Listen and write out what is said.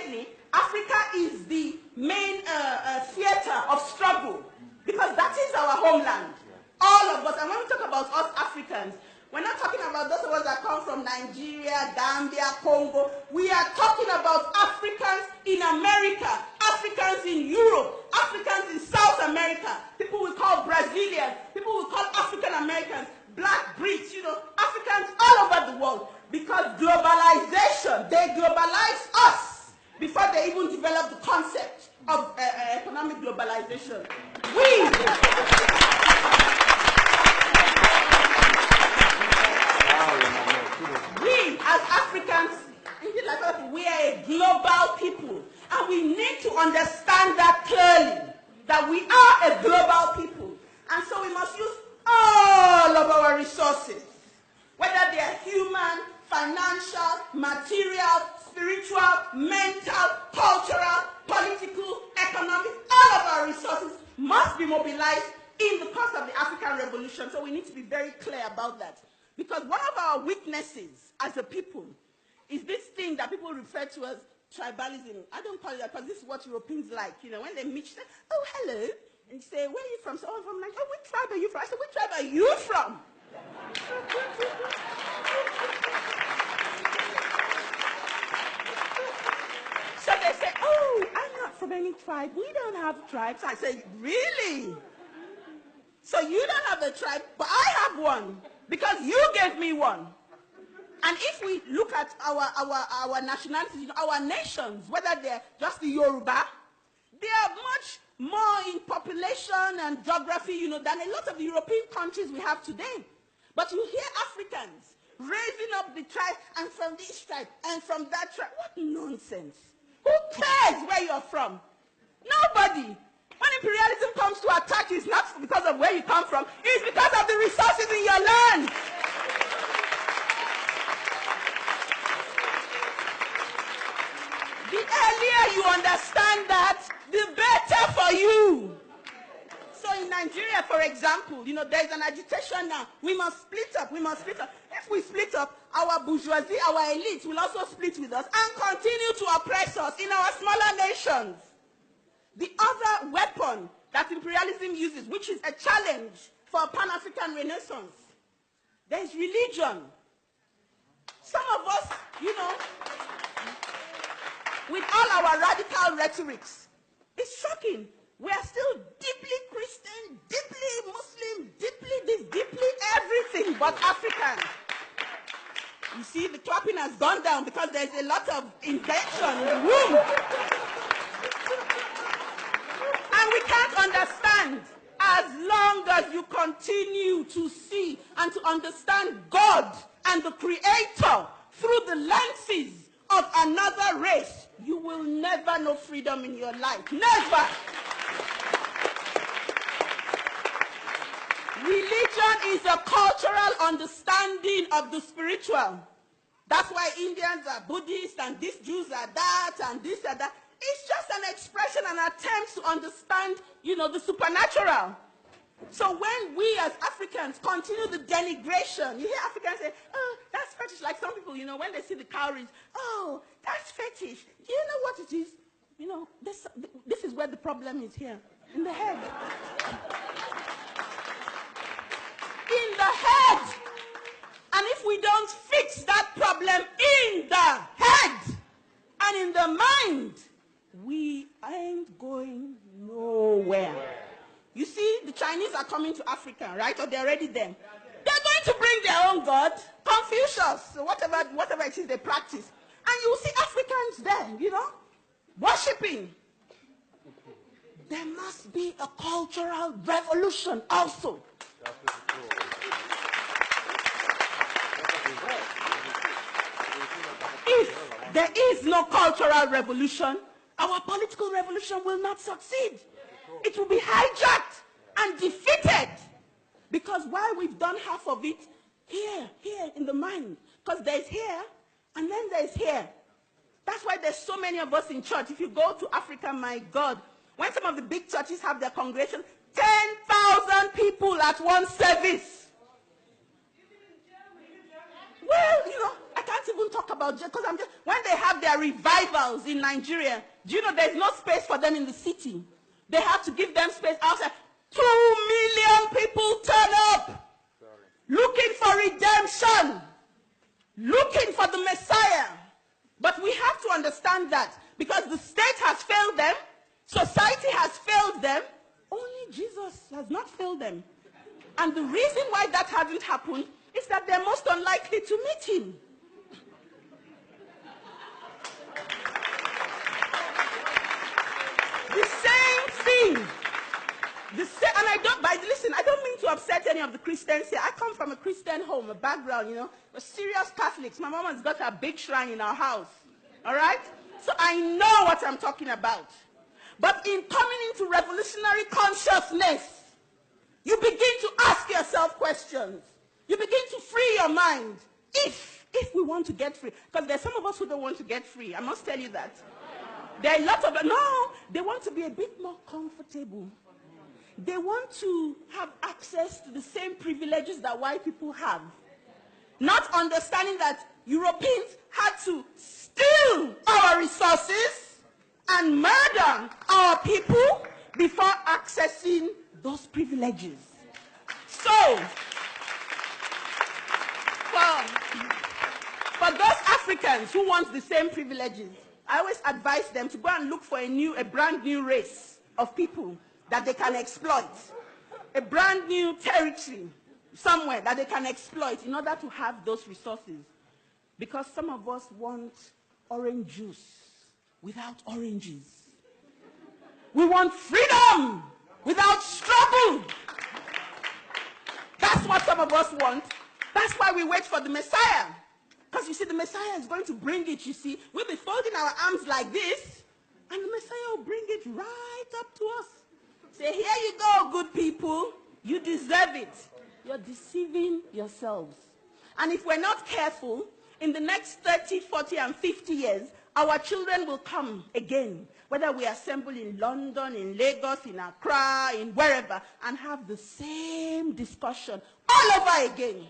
lately, Africa is the main theater of struggle, because that is our homeland. All of us, and when we talk about us Africans, we're not talking about those of us that come from Nigeria, Gambia, Congo. We are talking about Africans in America, Africans in Europe, Africans in South America. People we call Brazilians, people we call African Americans, Black Brits, Africans all over the world. Because globalization, they globalize us before they even develop the concept of economic globalization. We as Africans, we are a global people, and we need to understand that clearly, that we are a global people, and so we must use all of our resources, whether they are human, financial, material, spiritual, mental, cultural, political, economic, all of our resources must be mobilized in the course of the African Revolution. So we need to be very clear about that. Because one of our weaknesses as a people is this thing that people refer to as tribalism. I don't call it that because this is what Europeans like. When they meet, say, oh, hello. And you say, where are you from? So, oh, I'm from Nigeria. Oh, which tribe are you from? I said, which tribe are you from? So they say, oh, I'm not from any tribe. We don't have tribes. I say, really? So you don't have a tribe, but I have one. Because you gave me one. And if we look at our nationalities, our nations, whether they're just the Yoruba, they are much more in population and geography, than a lot of the European countries we have today. But you hear Africans raising up the tribe, and from this tribe, and from that tribe. What nonsense. Who cares where you're from? Nobody. When imperialism comes to attack you, it's not because of where you come from, it's because of the resources in your land. The earlier you understand that, the better for you. So in Nigeria, for example, there's an agitation now. We must split up. If we split up, our bourgeoisie, our elites will also split with us and continue to oppress us in our smaller nations. The other weapon that imperialism uses, which is a challenge for a Pan-African renaissance, there is religion. Some of us, with all our radical rhetorics, it's shocking. We are still deeply Christian, deeply Muslim, deeply this, deeply everything but African. You see, the clapping has gone down because there's a lot of intention in the room. And we can't understand as long as you continue to see and to understand God and the Creator through the lenses of another race, you will never know freedom in your life. Never. Religion is a cultural understanding of the spiritual. That's why Indians are Buddhists and these Jews are that and this and that. It's just an expression, an attempt to understand, the supernatural. So when we as Africans continue the denigration, you hear Africans say, oh, that's fetish. Like some people, when they see the cowries, oh, that's fetish. Do you know what it is? This is where the problem is here, in the head. In the head. And if we don't fix that problem in the head and in the mind, we ain't going nowhere. You see, the Chinese are coming to Africa, right? Or they're already there. They're going to bring their own God, Confucius, whatever it is they practice. And you see Africans there, worshipping. There must be a cultural revolution also. If there is no cultural revolution, our political revolution will not succeed. It will be hijacked and defeated. Because while we've done half of it here in the mind, because there's here and then there's here. That's why there's so many of us in church. If you go to Africa, my God, when some of the big churches have their congregation, 10,000 people at one service. Well, I can't can't even talk about, because when they have their revivals in Nigeria, do you know there's no space for them in the city? They have to give them space outside. 2 million people turn up, looking for redemption, looking for the Messiah. But we have to understand that because the state has failed them, society has failed them, only Jesus has not failed them. And the reason why that hasn't happened is that they're most unlikely to meet him. The same thing. And I don't mean to upset any of the Christians here. I come from a Christian home, a background, we're serious Catholics. My mom has got a big shrine in our house. All right? So I know what I'm talking about. But in coming into revolutionary consciousness, you begin to ask yourself questions. You begin to free your mind. If we want to get free. Because there's some of us who don't want to get free. I must tell you that. There are lots of them. No, they want to be a bit more comfortable. They want to have access to the same privileges that white people have. Not understanding that Europeans had to steal our resources and murder our people before accessing those privileges. So, for those Africans who want the same privileges, I always advise them to go and look for a brand new race of people that they can exploit. A brand new territory somewhere that they can exploit in order to have those resources. Because some of us want orange juice without oranges. We want freedom without struggle. That's what some of us want. That's why we wait for the Messiah. Because you see, the Messiah is going to bring it, you see. We'll be folding our arms like this, and the Messiah will bring it right up to us. Say, here you go, good people. You deserve it. You're deceiving yourselves. And if we're not careful, in the next 30, 40, and 50 years, our children will come again, whether we assemble in London, in Lagos, in Accra, in wherever, and have the same discussion all over again.